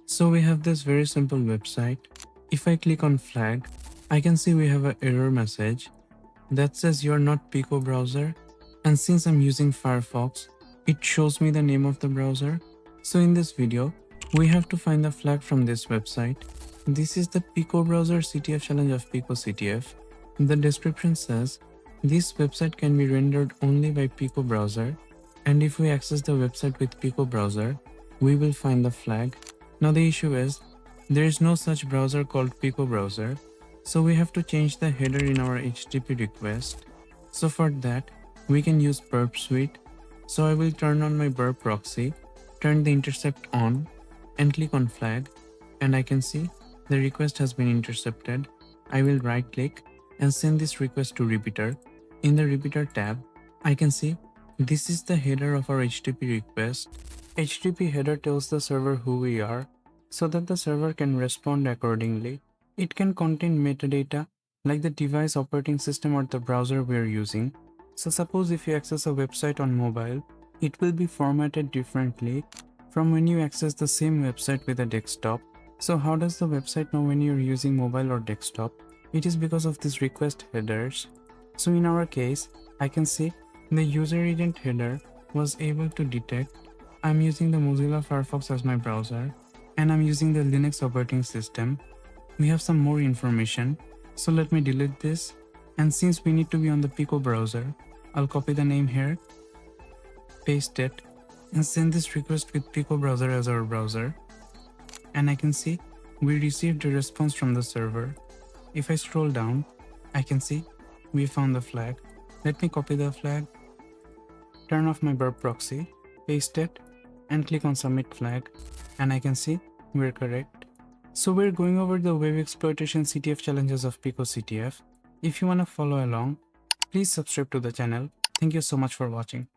So we have this very simple website. If I click on flag, I can see we have an error message that says you are not Picobrowser. And since I'm using Firefox, it shows me the name of the browser. So in this video, we have to find the flag from this website. This is the Picobrowser CTF challenge of picoCTF. The description says, this website can be rendered only by Picobrowser, and if we access the website with Picobrowser, we will find the flag. Now the issue is, there is no such browser called Picobrowser, so we have to change the header in our HTTP request. So for that, we can use Burp Suite. So I will turn on my Burp proxy, turn the intercept on, and click on flag, and I can see the request has been intercepted. I will right click and send this request to repeater. In the repeater tab, I can see this is the header of our HTTP request. HTTP header tells the server who we are so that the server can respond accordingly. It can contain metadata like the device, operating system, or the browser we are using. So suppose if you access a website on mobile, it will be formatted differently from when you access the same website with a desktop. So how does the website know when you're using mobile or desktop? It is because of these request headers. So in our case, I can see the user agent header was able to detect I'm using the Mozilla Firefox as my browser and I'm using the Linux operating system. We have some more information, so let me delete this, and since we need to be on the Pico browser, I'll copy the name here, paste it, and send this request with Pico browser as our browser. And I can see we received a response from the server. If I scroll down, I can see we found the flag. Let me copy the flag, turn off my Burp proxy, paste it, and click on submit flag, and I can see we're correct. So we're going over the web exploitation CTF challenges of picoCTF. If you want to follow along, please subscribe to the channel. Thank you so much for watching.